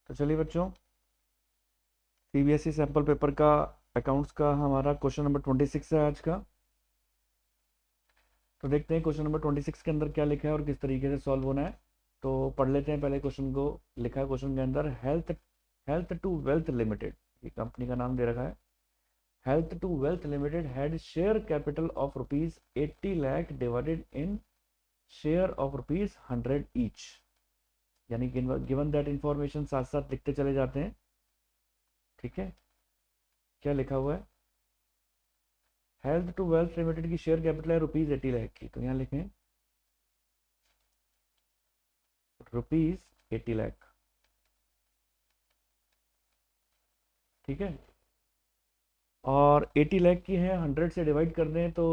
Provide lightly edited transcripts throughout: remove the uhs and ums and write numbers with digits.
तो चलिए बच्चों, सीबीएसई सैम्पल पेपर का अकाउंट्स का हमारा क्वेश्चन नंबर 26 है आज का। तो देखते हैं क्वेश्चन नंबर 26 के अंदर क्या लिखा है और किस तरीके से सॉल्व होना है। तो पढ़ लेते हैं पहले क्वेश्चन को। लिखा है क्वेश्चन के अंदर, health health to wealth limited, ये कंपनी का नाम दे रखा है। Health to wealth limited had share capital of rupees 80 lakh divided in share of rupees 100 each. यानी गिवन दैट इंफॉर्मेशन साथ साथ लिखते चले जाते हैं। ठीक है, क्या लिखा हुआ है? हेल्थ टू वेल्थ लिमिटेड की शेयर कैपिटल है रुपीज 80 लाख की, तो यहाँ लिखें रुपीज 80 लाख। ठीक है, और 80 लाख की है, 100 से डिवाइड कर दें तो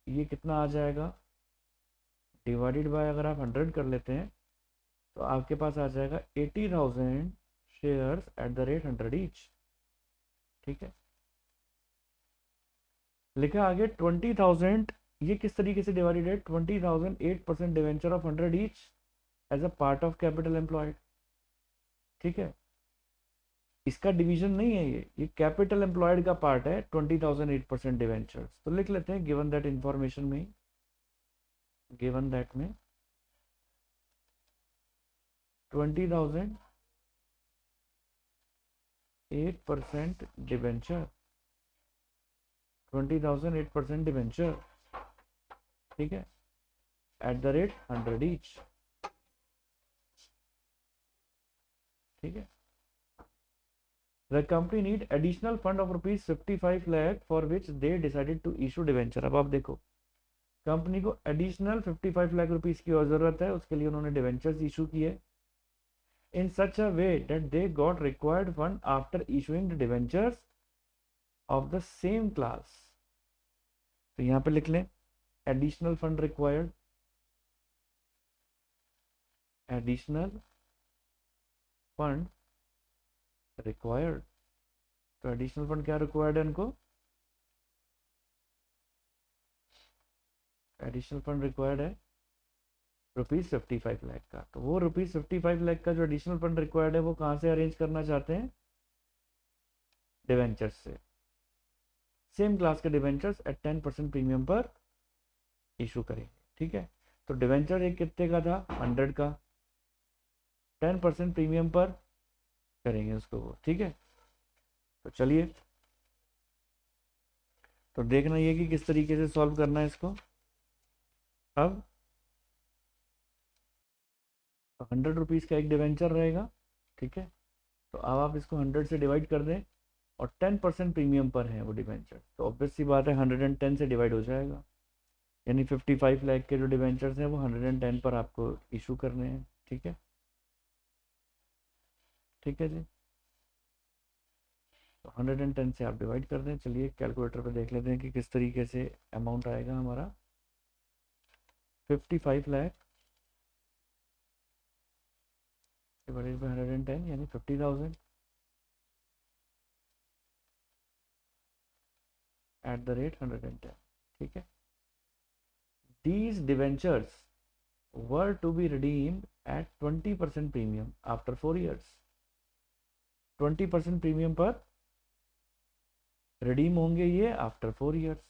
ये कितना आ जाएगा? डिवाइडेड बाय अगर आप 100 कर लेते हैं तो आपके पास आ जाएगा 80,000 shares at the rate 100 each. ठीक है, लिखा आगे 20,000। ये किस तरीके से डिवाइडेड है? 20,000 8% debenture of 100 each as a part of capital employed. ठीक है, इसका डिवीजन नहीं है, ये कैपिटल एम्प्लॉयड का पार्ट है। 20,000 8% डिवेंचर्स, तो लिख लेते हैं गिवन दैट इंफॉर्मेशन में, गिवन दैट में 20,000 8% डिवेंचर, 20,000 8% डिवेंचर। ठीक है, एट द रेट 100 ईच। ठीक है, The company need additional fund of rupees 55 lakh for which they decided to issue debenture। अब आप देखो, कंपनी को एडिशनल 55 लाख रुपीस की और जरूरत है, उसके लिए उन्होंने डिवेंचर्स इशू किए in such a way that they got required fund after issuing the debentures of the same class. तो यहाँ पे लिख लें additional fund required, additional fund required. तो एडिशनल फंड क्या रिक्वायर्ड है उनको? एडिशनल फंड रिक्वायर्ड है रुपीज 55 लाख का। तो वो रुपीज 55 लाख का जो एडिशनल फंड रिक्वायर्ड है वो कहाँ से अरेंज करना चाहते हैं? डिवेंचर्स से। सेम क्लास के डिवेंचर्स एट 10% प्रीमियम पर इशू करेंगे। ठीक है, तो डिवेंचर एक कितने का था? 100 का, 10% प्रीमियम पर करेंगे उसको वो। ठीक है, तो चलिए, तो देखना ये कि किस तरीके से सॉल्व करना है इसको। अब 100 रुपीज़ का एक डिवेंचर रहेगा। ठीक है, तो अब आप इसको 100 से डिवाइड कर दें और 10% प्रीमियम पर है वो डिवेंचर, तो ऑब्वियस सी बात है 110 से डिवाइड हो जाएगा। यानी 55 लाख के जो डिवेंचर्स हैं वो 110 पर आपको इशू करने हैं। ठीक है, ठीक है जी, तो 110 से आप डिवाइड कर दें। चलिए कैलकुलेटर पे देख लेते हैं कि किस तरीके से अमाउंट आएगा हमारा। 55 लाख डिवाइडेड बाई 110 यानी 50,000 एट द रेट 110। ठीक है, these debentures were to be redeemed at 20% premium after 4 years। 20% premium पर रिडीम होंगे ये आफ्टर 4 years।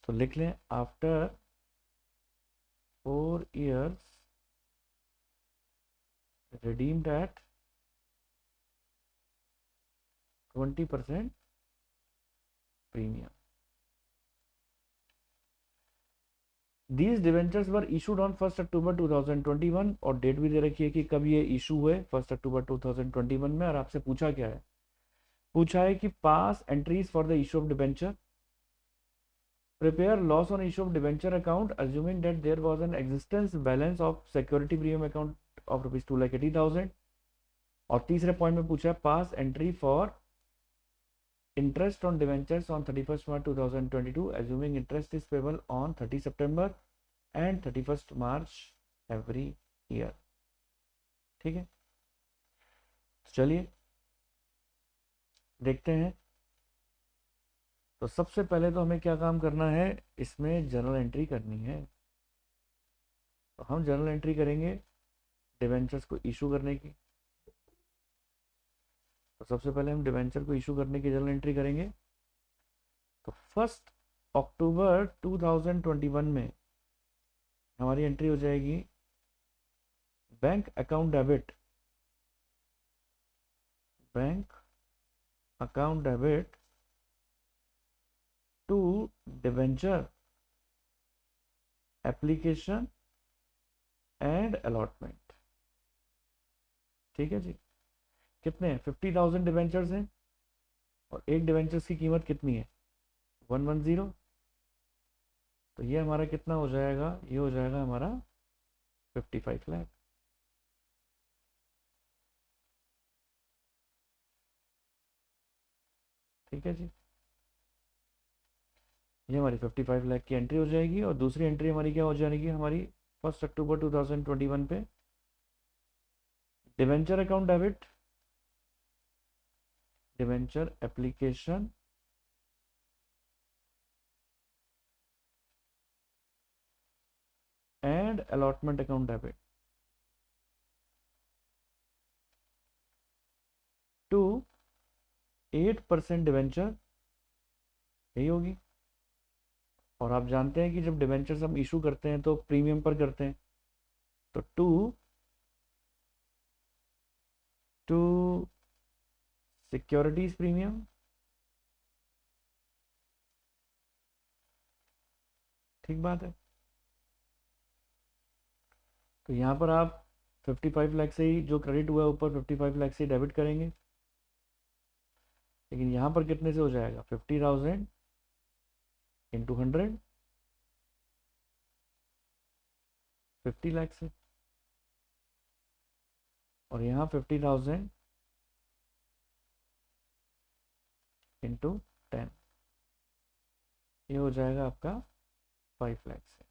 तो लिख लें after 4 years redeemed at 20% premium. These debentures were issued on 1 अक्टूबर 2021 और डेट भी दे रखी है कि कब ये इशू हुए, 1 अक्टूबर 2021 में। और आपसे पूछा क्या है? पूछा है कि pass entries for the issue of debenture, prepare loss on issue of debenture account assuming that there was an existence balance of security premium account of rupees 2,80,000। और तीसरे पॉइंट में पूछा है pass entry for interest on debentures on 31 March 2022 assuming interest is payable on 30 September and 31 March every year. ठीक है, तो चलिए देखते हैं। तो सबसे पहले तो हमें क्या काम करना है, इसमें जर्नल एंट्री करनी है। तो हम जर्नल एंट्री करेंगे डिवेंचर्स को इशू करने की। तो सबसे पहले हम डिवेंचर को इशू करने की जर्नल एंट्री करेंगे। तो 1 अक्टूबर 2021 में हमारी एंट्री हो जाएगी bank account debit, bank account debit to debenture application and allotment. ठीक है जी। कितने हैं? 50,000 डिवेंचर्स हैं और एक डिवेंचर्स की कीमत कितनी है? 110। तो ये हमारा कितना हो जाएगा? ये हो जाएगा हमारा 55 लाख। ठीक है जी। ये हमारी 55 लाख की एंट्री हो जाएगी। और दूसरी एंट्री हमारी क्या हो जाएगी? हमारी 1 अक्टूबर 2021 पे debenture account debit, debenture application and allotment account debit to 8% debenture, यही होगी। और आप जानते हैं कि जब डिवेंचर्स हम इशू करते हैं तो प्रीमियम पर करते हैं। तो टू सिक्योरिटीज प्रीमियम, ठीक बात है। तो यहाँ पर आप 55 लाख से ही जो क्रेडिट हुआ है ऊपर 55 लाख से डेबिट करेंगे। लेकिन यहाँ पर कितने से हो जाएगा? 50,000 इंटू 100, 50 लाख से। और यहाँ 50,000 इंटू 10, ये हो जाएगा आपका 5 लाख से।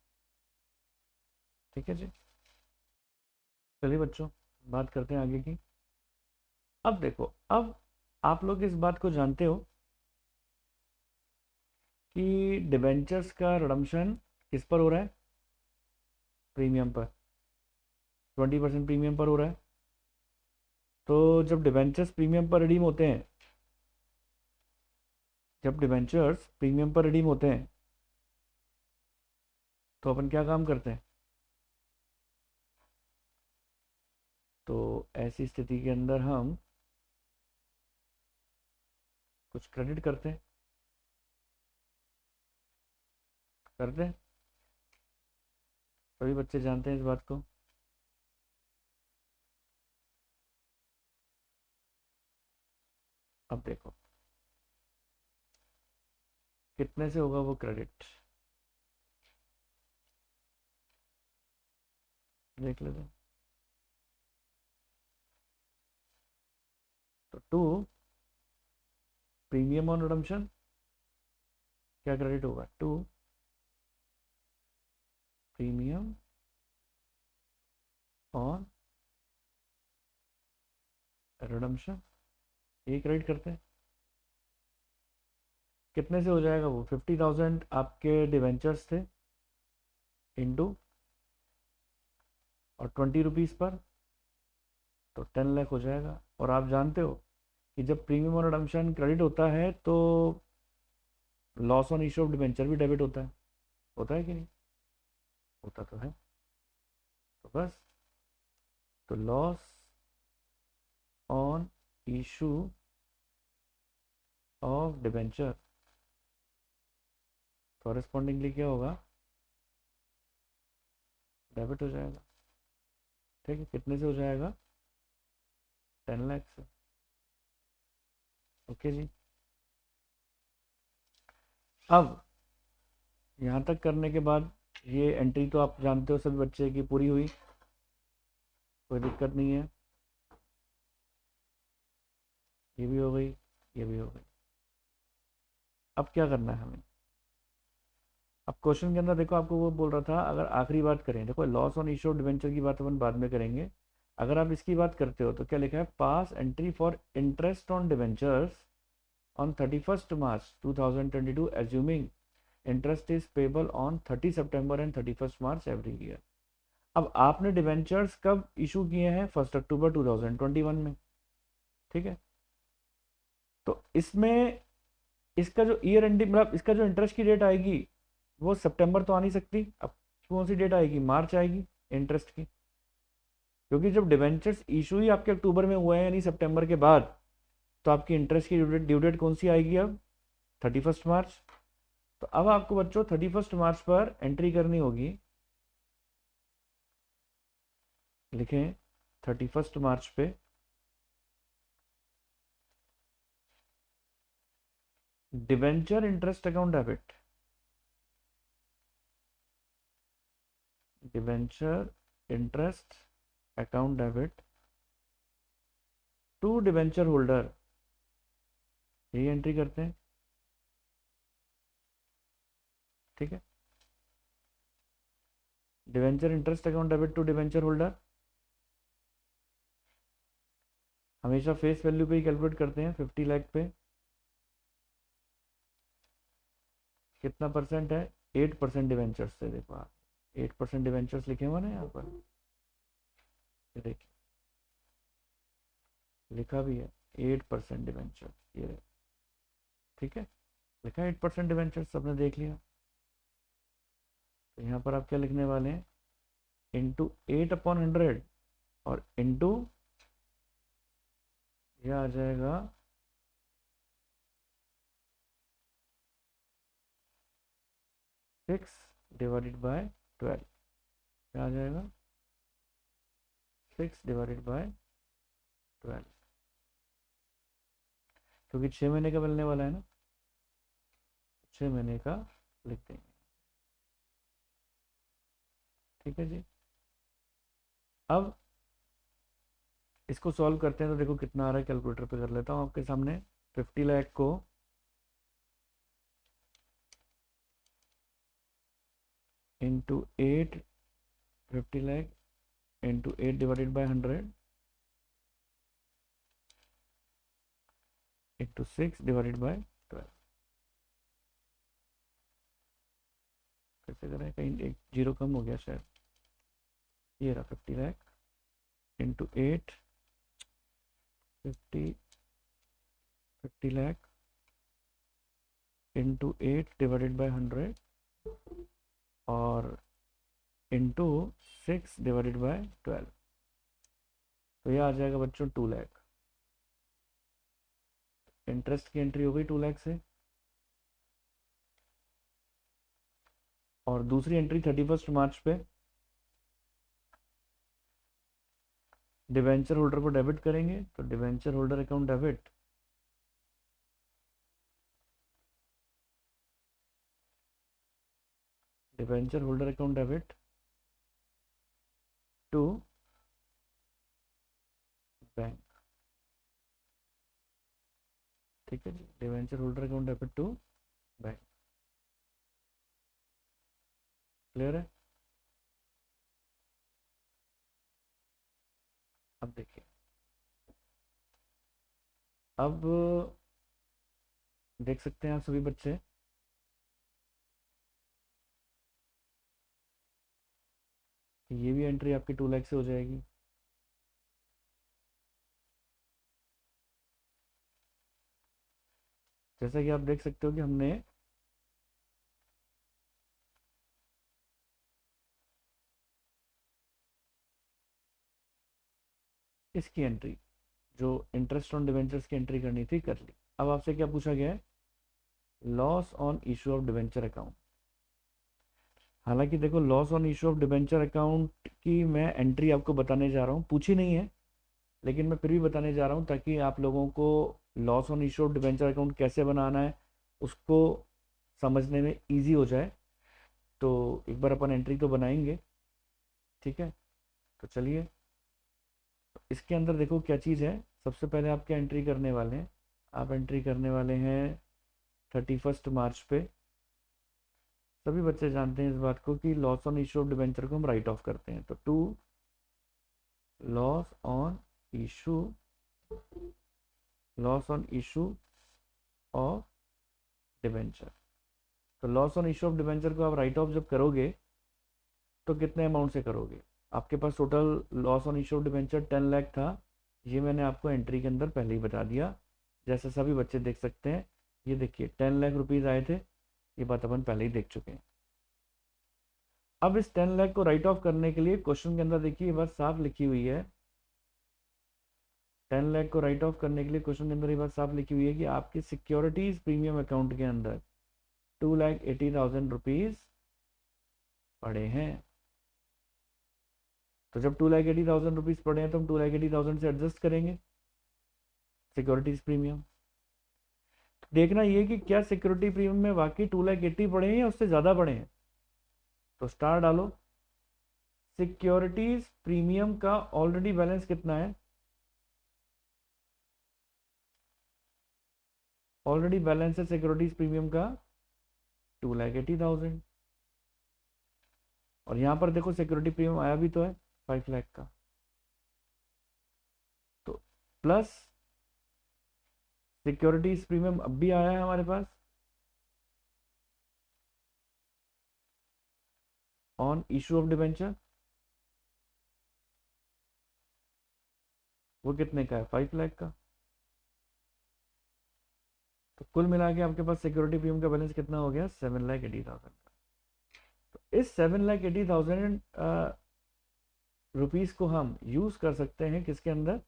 ठीक है जी। चलिए बच्चों, बात करते हैं आगे की। अब देखो, अब आप लोग इस बात को जानते हो कि डिवेंचर्स का रिडम्पशन किस पर हो रहा है? प्रीमियम पर, 20% प्रीमियम पर हो रहा है। तो जब डिवेंचर्स प्रीमियम पर रिडीम होते हैं, जब डिवेंचर्स प्रीमियम पर रिडीम होते हैं तो अपन क्या काम करते हैं? तो ऐसी स्थिति के अंदर हम कुछ क्रेडिट करते हैं, सभी बच्चे जानते हैं इस बात को। अब देखो कितने से होगा वो क्रेडिट, देख लेते हैं। तो टू प्रीमियम ऑन रिडम्पशन क्या क्रेडिट होगा? टू प्रीमियम ऑन रिडम्पशन, ये क्रेडिट करते हैं। कितने से हो जाएगा वो? 50,000 आपके डिवेंचर्स थे इंटू और 20 रुपीज़ पर, तो 10 लाख हो जाएगा। और आप जानते हो कि जब प्रीमियम और रिडम्पशन क्रेडिट होता है तो loss on issue of debenture भी डेबिट होता है कि नहीं? होता तो है। तो बस, तो loss on issue of debenture correspondingly क्या होगा? डेबिट हो जाएगा। ठीक है। कितने से हो जाएगा? 10 लाख से। ओके जी। अब यहाँ तक करने के बाद ये एंट्री तो आप जानते हो सभी बच्चे की पूरी हुई, कोई दिक्कत नहीं है। ये भी हो गई, ये भी हो गई। अब क्या करना है हमें? अब क्वेश्चन के अंदर देखो, आपको वो बोल रहा था, अगर आखिरी बात करें, देखो loss on issue of debenture की बात अपन बाद में करेंगे। अगर आप इसकी बात करते हो तो क्या लिखा है? Pass entry for interest on debentures on 31 March 2022 assuming interest is payable on 30 September and 31 March every year. अब आपने डिवेंचर्स कब इशू किए हैं? 1 अक्टूबर 2021 में, ठीक है। तो इसमें इसका जो ईयर एंडिंग मतलब इसका जो इंटरेस्ट की डेट आएगी वो सितंबर तो आ नहीं सकती। अब कौन सी डेट आएगी? मार्च आएगी इंटरेस्ट की, क्योंकि जब डिवेंचर्स इशू ही आपके अक्टूबर में हुए हैं यानी सितंबर के बाद, तो आपकी इंटरेस्ट की ड्यू डेट कौन सी आएगी अब? 31 मार्च। तो अब आपको बच्चों 31 मार्च पर एंट्री करनी होगी। लिखें 31 मार्च पे debenture interest account debit, debenture interest account debit to debenture holder, यही एंट्री करते हैं, ठीक है। Debenture interest account debit to debenture holder हमेशा फेस वैल्यू पे ही कैलकुलेट करते हैं। 50 लाख पे कितना परसेंट है? 8% डिवेंचर्स से। देखो आप 8% डिवेंचर्स लिखे हुए ना यहाँ पर, ये देखिए लिखा भी है 8% डिवेंचर, ये ठीक है, लिखा है 8% डिवेंचर, सबने देख लिया। तो यहाँ पर आप क्या लिखने वाले हैं? इंटू 8/100 और इंटू यह आ जाएगा 6/12, क्या आ जाएगा? 6/12, क्योंकि 6 महीने का मिलने वाला है ना, 6 महीने का लिख देंगे, ठीक है जी। अब इसको सॉल्व करते हैं तो देखो कितना आ रहा है, कैलकुलेटर पे कर लेता हूँ आपके सामने। 50 लाख को इंटू 8, 50 लाख इंटू 8/100 इंटू 6/12, कैसे करें? कहीं एक जीरो कम हो गया शायद। ये रहा 50 लाख इंटू 8, 50 लाख इंटू 8/100 और इंटू 6/12, तो ये आ जाएगा बच्चों 2 लाख। इंटरेस्ट की एंट्री हो गई 2 लाख से, और दूसरी एंट्री 31 मार्च पे डिवेंचर होल्डर को डेबिट करेंगे। तो debenture holder account debit debenture holder account debit to bank, ठीक है जी। Debenture holder account debit to bank, clear है? अब देखिए, अब देख सकते हैं आप सभी बच्चे, ये भी एंट्री आपकी 2 लाख से हो जाएगी। जैसा कि आप देख सकते हो कि हमने इसकी एंट्री जो इंटरेस्ट ऑन डिवेंचर्स की एंट्री करनी थी कर ली। अब आपसे क्या पूछा गया है? Loss on issue of debenture account. हालांकि देखो loss on issue of debenture account की मैं एंट्री आपको बताने जा रहा हूँ, पूछी नहीं है लेकिन मैं फिर भी बताने जा रहा हूँ ताकि आप लोगों को loss on issue of debenture account कैसे बनाना है उसको समझने में इजी हो जाए। तो एक बार अपन एंट्री तो बनाएंगे, ठीक है। तो चलिए, तो इसके अंदर देखो क्या चीज़ है। सबसे पहले आप क्या एंट्री करने वाले हैं? आप एंट्री करने वाले हैं 31 मार्च पे। सभी बच्चे जानते हैं इस बात को कि loss on issue of debenture को हम राइट ऑफ करते हैं। तो to loss on issue of debenture. तो loss on issue of debenture को आप राइट ऑफ जब करोगे तो कितने अमाउंट से करोगे? आपके पास total loss on issue of debenture 10 lakh था, ये मैंने आपको एंट्री के अंदर पहले ही बता दिया, जैसे सभी बच्चे देख सकते हैं। ये देखिए 10 लाख रुपीज़ आए थे, ये बात अपन पहले ही देख चुके हैं। अब इस 10 लाख को राइट ऑफ करने के लिए क्वेश्चन के अंदर देखिए ये बात साफ लिखी हुई है। 10 लाख को राइट ऑफ करने के लिए क्वेश्चन के अंदर ये बात साफ लिखी हुई है कि आपके सिक्योरिटीज प्रीमियम अकाउंट के अंदर 2,80,000 रुपीज़ पड़े हैं। तो जब 2,80,000 रुपीज़ पड़े हैं तो हम 2,80,000 से एडजस्ट करेंगे सिक्योरिटीज प्रीमियम। देखना ये कि क्या सिक्योरिटी प्रीमियम में वाकई 2,80,000 पड़े हैं या उससे ज़्यादा पड़े हैं। तो स्टार डालो, सिक्योरिटीज प्रीमियम का ऑलरेडी बैलेंस कितना है, ऑलरेडी बैलेंस है सिक्योरिटीज प्रीमियम का 2,80,000, और यहां पर देखो सिक्योरिटी प्रीमियम आया भी तो है 5 लाख का, तो प्लस सिक्योरिटीज प्रीमियम अब भी आया है हमारे pass on issue of debenture, वो कितने का है 5 लाख का। तो कुल मिला के आपके पास सिक्योरिटी प्रीमियम का बैलेंस कितना हो गया 7,80,000 का। तो इस 7,80,000 रुपीज़ को हम यूज़ कर सकते हैं किसके अंदर,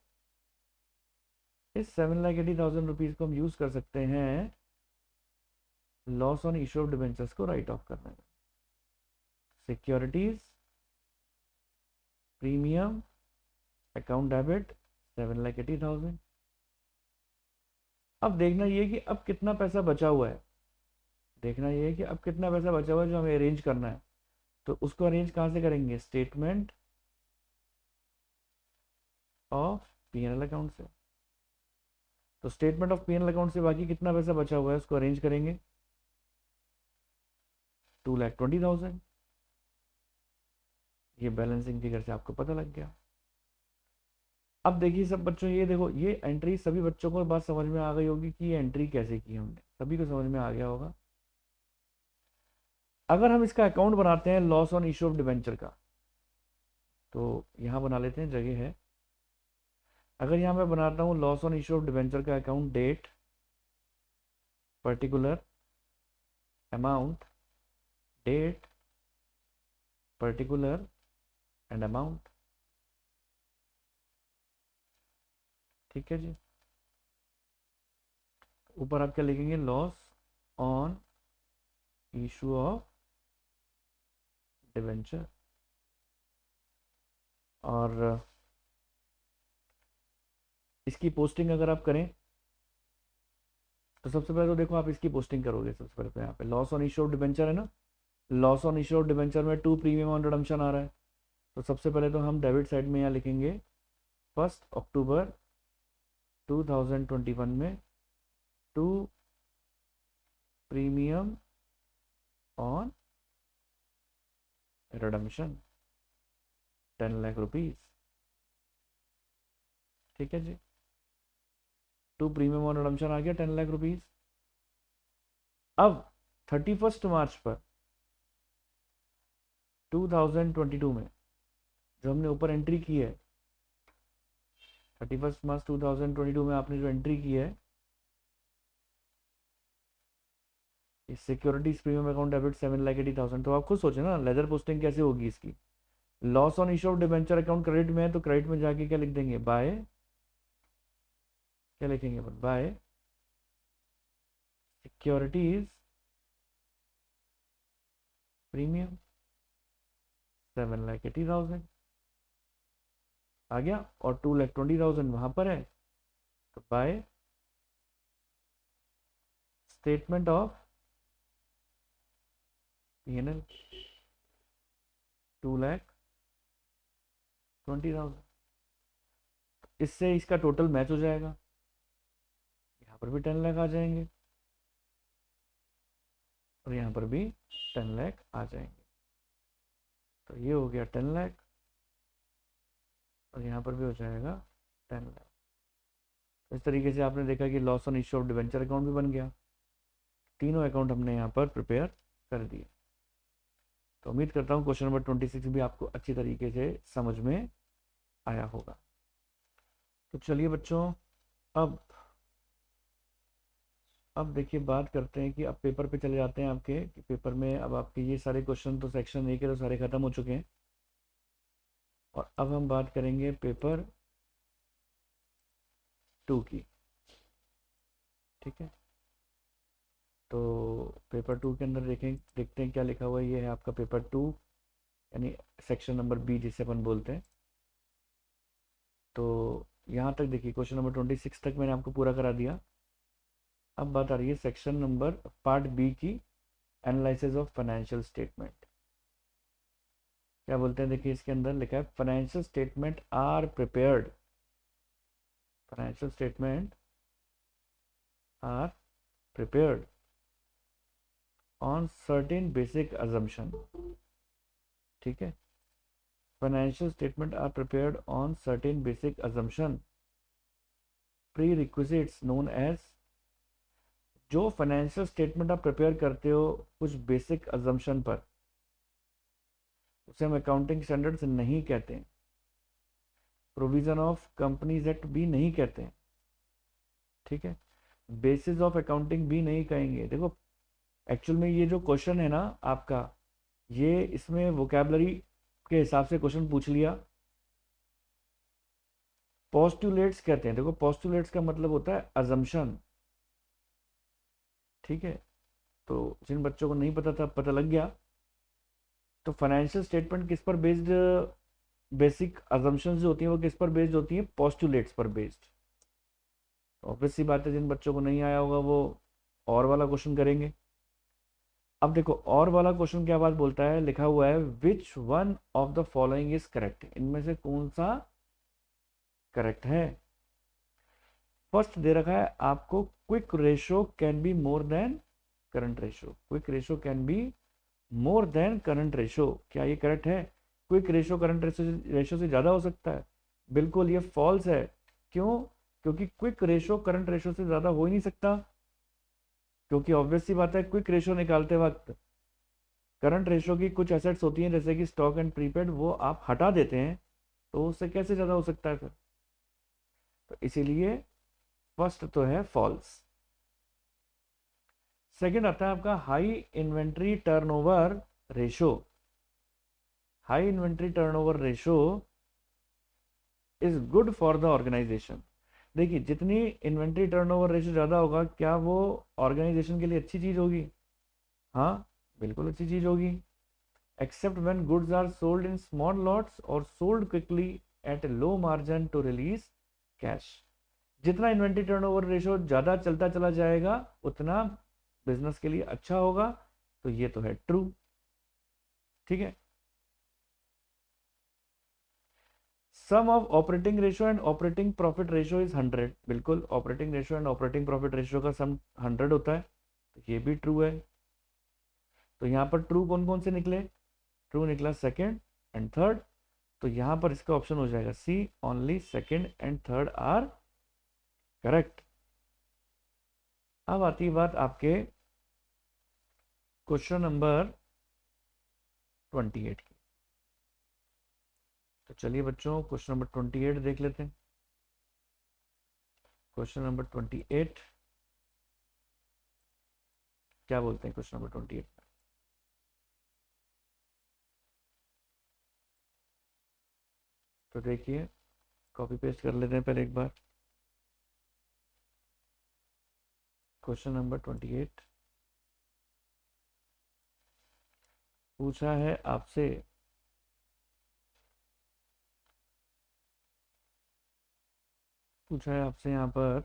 इस 7,80,000 रुपीज़ को हम यूज़ कर सकते हैं loss on issue of debentures को राइट ऑफ करने में। Securities premium account debit 7,80,000। अब देखना ये कि अब कितना पैसा बचा हुआ है, देखना ये है कि अब कितना पैसा बचा हुआ है जो हमें अरेंज करना है। तो उसको अरेंज कहाँ से करेंगे, स्टेटमेंट ऑफ पीएनएल अकाउंट से। तो स्टेटमेंट ऑफ पीएनएल अकाउंट से बाकी कितना पैसा बचा हुआ है उसको अरेंज करेंगे 2,20,000। ये बैलेंसिंग फिगर से आपको पता लग गया। अब देखिए सब बच्चों, ये देखो ये एंट्री सभी बच्चों को बात समझ में आ गई होगी कि ये एंट्री कैसे की हमने, सभी को समझ में आ गया होगा। अगर हम इसका अकाउंट बनाते हैं loss on issue of debenture का, तो यहाँ बना लेते हैं, जगह है। अगर यहाँ मैं बनाता हूँ loss on issue of debenture का account, date, particular, amount, date, particular and amount, ठीक है जी। ऊपर आप क्या लिखेंगे, loss on issue of debenture. और इसकी पोस्टिंग अगर आप करें तो सबसे पहले तो देखो आप इसकी पोस्टिंग करोगे। सबसे पहले तो यहाँ पे loss on issue of debenture है ना, loss on issue of debenture में 2 प्रीमियम ऑन रिडम्पशन आ रहा है। तो सबसे पहले तो हम डेबिट साइड में यहाँ लिखेंगे 1 अक्टूबर 2021 में 2 premium on redemption 10 lakh rupees, ठीक है जी। 2 प्रीमियम ऑन रिडम्पशन आ गया 10 लाख रुपीज। अब 31 मार्च पर 2022 में जो हमने ऊपर एंट्री की है, 31 मार्च 2022 में आपने जो एंट्री की है, सिक्योरिटीज प्रीमियम अकाउंट डेबिट 7,80,000, तो आप खुद सोचे ना लेजर पोस्टिंग कैसे होगी इसकी। Loss on issue of debenture account credit में है तो क्रेडिट में जाके क्या लिख देंगे, बाय, क्या लिखेंगे, बाय सिक्योरिटीज प्रीमियम 7,80,000 आ गया, और 2,20,000 वहां पर है, तो बाय स्टेटमेंट ऑफ पीएनएल 2,20,000। इससे इसका टोटल मैच हो जाएगा, यहाँ पर भी 10 लाख आ जाएंगे और यहाँ पर भी 10 लाख आ जाएंगे। तो ये हो गया 10 लाख और यहाँ पर भी हो जाएगा 10 लाख। इस तरीके से आपने देखा कि loss on issue of debenture account भी बन गया। तीनों अकाउंट हमने यहाँ पर प्रिपेयर कर दिए। तो उम्मीद करता हूँ क्वेश्चन नंबर 26 भी आपको अच्छी तरीके से समझ में आया होगा। तो चलिए बच्चों, अब अब देखिए बात करते हैं कि अब पेपर पे चले जाते हैं आपके, कि पेपर में अब आपके ये सारे क्वेश्चन तो सेक्शन 1 के तो सारे खत्म हो चुके हैं, और अब हम बात करेंगे पेपर 2 की। ठीक है, तो पेपर 2 के अंदर देखते हैं क्या लिखा हुआ है। ये है आपका पेपर 2, यानी सेक्शन नंबर बी जिसे अपन बोलते हैं। तो यहाँ तक देखिए क्वेश्चन नंबर 26 तक मैंने आपको पूरा करा दिया। अब बात आ रही है सेक्शन नंबर पार्ट बी की, एनालिसिस ऑफ फाइनेंशियल स्टेटमेंट। क्या बोलते हैं, देखिए इसके अंदर लिखा है financial statement are prepared, financial statement are prepared on certain basic assumption. ठीक है, financial statement are prepared on certain basic assumption, prerequisites known as. जो फाइनेंशियल स्टेटमेंट आप प्रिपेयर करते हो कुछ बेसिक अजम्पशन पर, उसे हम अकाउंटिंग स्टैंडर्ड्स नहीं कहते हैं, प्रोविजन ऑफ कंपनीज एक्ट भी नहीं कहते हैं। ठीक है, बेसिस ऑफ अकाउंटिंग भी नहीं कहेंगे। देखो एक्चुअल में ये जो क्वेश्चन है ना आपका, ये इसमें वोकेबलरी के हिसाब से क्वेश्चन पूछ लिया। पोस्टुलेट्स कहते हैं, देखो पोस्टुलेट्स का मतलब होता है अजम्पशन। ठीक है, तो जिन बच्चों को नहीं पता था पता लग गया। तो फाइनेंशियल स्टेटमेंट किस पर बेस्ड, बेसिक अजम्पशंस जो होती हैं वो किस पर बेस्ड होती हैं, पोस्टुलेट्स पर बेस्ड। ऑब्वियस सी बात है, जिन बच्चों को नहीं आया होगा वो और वाला क्वेश्चन करेंगे। अब देखो और वाला क्वेश्चन क्या बात बोलता है, लिखा हुआ है which one of the following is correct, इनमें से कौन सा करेक्ट है। फर्स्ट दे रखा है आपको quick ratio can be more than current ratio, quick ratio can be more than current ratio. क्या ये करेक्ट है? क्विक रेशो करंट रेशो से ज़्यादा हो सकता है? बिल्कुल ये फॉल्स है। क्यों? क्योंकि क्विक रेशो करंट रेशो से ज़्यादा हो ही नहीं सकता, क्योंकि ऑब्वियस सी बात है क्विक रेशो निकालते वक्त करंट रेशो की कुछ एसेट्स होती हैं जैसे कि स्टॉक एंड प्रीपेड, वो आप हटा देते हैं, तो उससे कैसे ज़्यादा हो सकता है फिर। तो इसीलिए फर्स्ट तो है फॉल्स। सेकंड आता है आपका high inventory turnover ratio. High inventory turnover ratio is good for the organisation. देखिए जितनी इन्वेंट्री टर्नओवर रेशो ज़्यादा होगा, क्या वो ऑर्गेनाइजेशन के लिए अच्छी चीज़ होगी? हाँ, बिल्कुल अच्छी चीज़ होगी। Except when goods are sold in small lots और sold quickly at low margin to release cash. जितना इन्वेंट्री टर्नओवर रेशो ज़्यादा चलता चला जाएगा उतना बिजनेस के लिए अच्छा होगा। तो ये तो है ट्रू। ठीक है, sum of operating ratio and operating profit ratio is 100। बिल्कुल operating ratio and operating profit ratio का सम 100 होता है, तो ये भी ट्रू है। तो यहाँ पर ट्रू कौन कौन से निकले? ट्रू निकला सेकंड एंड थर्ड, तो यहाँ पर इसका ऑप्शन हो जाएगा C, only second and third are correct. अब आती है बात आपके क्वेश्चन नंबर 28 की। तो चलिए बच्चों क्वेश्चन नंबर 28 देख लेते हैं। क्वेश्चन नंबर 28 क्या बोलते हैं, क्वेश्चन नंबर 28 में तो देखिए कॉपी पेस्ट कर लेते हैं पहले एक बार। क्वेश्चन नंबर 28 पूछा है आपसे, पूछा है आपसे यहाँ पर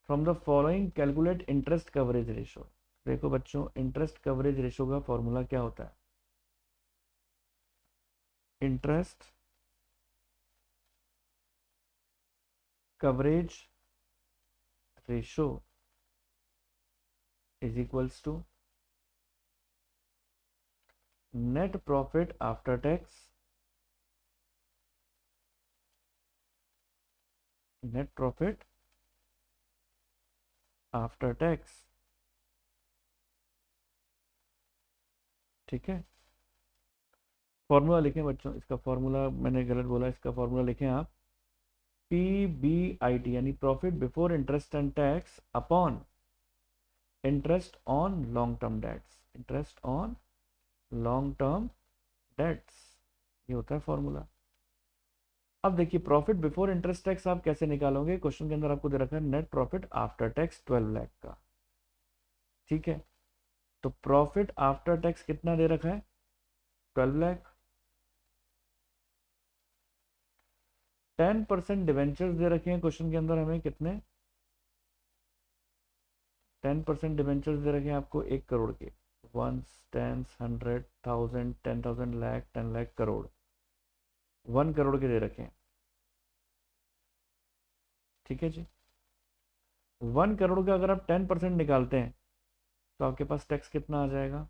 from the following calculate interest coverage ratio. देखो बच्चों इंटरेस्ट कवरेज रेशो का फॉर्मूला क्या होता है? Interest coverage ratio is equals to net profit after tax, net profit after tax ठीक है, फॉर्मूला लिखें बच्चों, इसका फॉर्मूला मैंने गलत बोला, इसका फॉर्मूला लिखें आप, PBIT यानी profit before interest and tax upon interest on long term debts, interest on long term dates, ये होता है फॉर्मूला। अब देखिए प्रॉफिट बिफोर इंटरेस्ट टैक्स आप कैसे निकालोगे, क्वेश्चन के अंदर आपको दे रखा है net profit after tax 12 lakh का, ठीक है। तो प्रॉफिट आफ्टर टैक्स कितना दे रखा है, 12 लाख। 10% डिवेंचर्स दे रखे हैं क्वेश्चन के अंदर हमें कितने, 10% डिवेंचर्स दे रखे हैं आपको 1 करोड़ के, 1, 10, 100, 1000, 10,000, लाख, 10 लाख, करोड़, 1 करोड़ के दे रखे हैं, ठीक है जी। 1 करोड़ का अगर आप 10% निकालते हैं तो आपके पास टैक्स कितना आ जाएगा,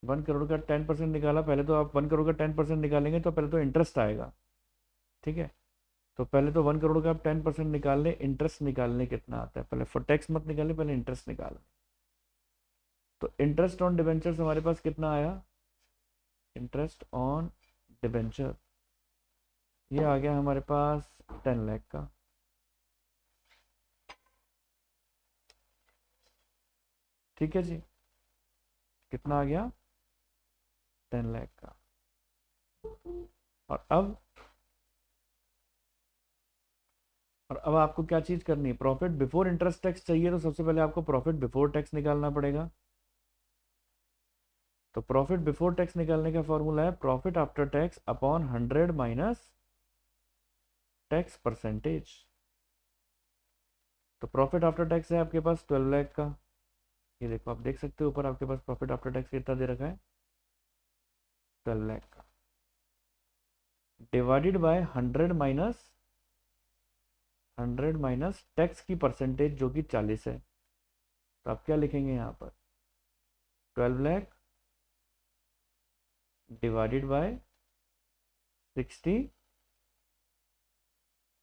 1 करोड़ का 10% निकाला, पहले तो आप 1 करोड़ का 10% निकालेंगे तो पहले तो इंटरेस्ट आएगा, ठीक है। तो पहले तो 1 करोड़ का आप 10% निकाल लें, इंटरेस्ट निकालने कितना आता है, पहले फॉर टैक्स मत निकाले, पहले इंटरेस्ट निकाल। तो इंटरेस्ट ऑन डिबेंचर्स हमारे पास कितना आया, इंटरेस्ट ऑन डिबेंचर ये आ गया हमारे पास 10 लाख का, ठीक है जी। कितना आ गया, 10 लाख का। और अब आपको क्या चीज करनी है, प्रॉफिट बिफोर इंटरेस्ट टैक्स चाहिए, तो सबसे पहले आपको प्रॉफिट बिफोर टैक्स निकालना पड़ेगा। तो प्रॉफिट बिफोर टैक्स निकालने का फॉर्मूला है profit after tax upon 100 minus tax percentage. तो प्रॉफिट आफ्टर टैक्स है आपके पास 12 लाख का, ये देखो आप देख सकते हो ऊपर आपके पास प्रॉफिट आफ्टर टैक्स कितना दे रखा है, 12 लाख का, डिवाइडेड बाय 100 माइनस टैक्स की परसेंटेज जो कि 40 है। तो आप क्या लिखेंगे यहाँ पर, 12 लाख डिवाइडेड बाय 60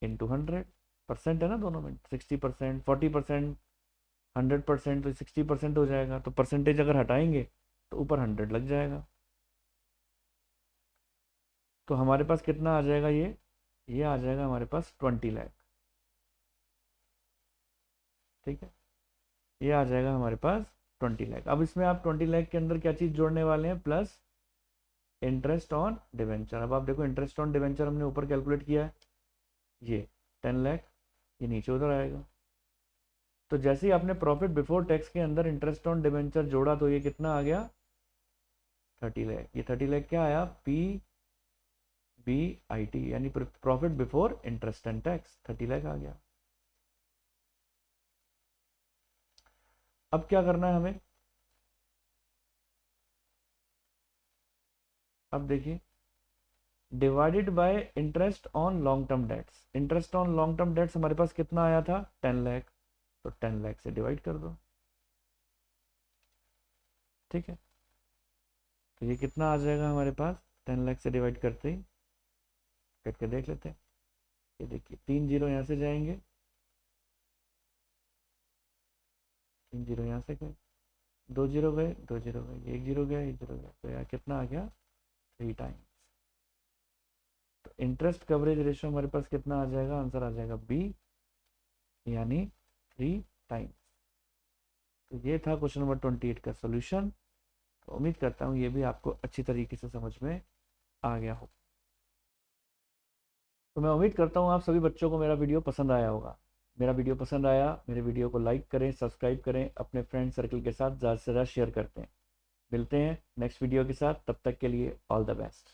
इंटू 100%, है ना दोनों में, 60%, 40%, 100%, तो 60% हो जाएगा। तो परसेंटेज अगर हटाएंगे तो ऊपर 100 लग जाएगा। तो हमारे पास कितना आ जाएगा, ये आ जाएगा हमारे पास 20 लाख, ठीक है। ये आ जाएगा हमारे पास 20 लाख। अब इसमें आप 20 लाख के अंदर क्या चीज़ जोड़ने वाले हैं, प्लस इंटरेस्ट ऑन डिवेंचर। अब आप देखो इंटरेस्ट ऑन डिवेंचर हमने ऊपर कैलकुलेट किया है, ये 10 लाख, ये नीचे उधर आएगा। तो जैसे ही आपने प्रॉफिट बिफोर टैक्स के अंदर इंटरेस्ट ऑन डिवेंचर जोड़ा तो ये कितना आ गया, 30 लाख। ये 30 लाख क्या आया, PBIT यानी profit before interest and tax, 30 lakh आ गया। अब क्या करना है हमें, अब देखिए divided by interest on long term debts. Interest on long term debts हमारे पास कितना आया था, 10 लाख। तो 10 लाख से डिवाइड कर दो, ठीक है। तो ये कितना आ जाएगा हमारे पास, 10 लाख से डिवाइड करते ही करके देख लेते हैं। ये देखिए 3 जीरो यहाँ से जाएंगे, 3 जीरो यहाँ से गए, 2 जीरो गए, 2 जीरो गए, 1 जीरो गया, 1 जीरो गया, तो यहाँ कितना आ गया, 3 टाइम्स। तो इंटरेस्ट कवरेज रेशियो हमारे पास कितना आ जाएगा, आंसर आ जाएगा B यानी 3 टाइम्स। तो ये था क्वेश्चन नंबर 28 का सोल्यूशन। तो उम्मीद करता हूँ ये भी आपको अच्छी तरीके से समझ में आ गया हो। तो मैं उम्मीद करता हूँ आप सभी बच्चों को मेरा वीडियो पसंद आया होगा। मेरा वीडियो पसंद आया, मेरे वीडियो को लाइक करें, सब्सक्राइब करें, अपने फ्रेंड सर्कल के साथ ज़्यादा से ज़्यादा शेयर करते हैं। मिलते हैं नेक्स्ट वीडियो के साथ, तब तक के लिए ऑल द बेस्ट।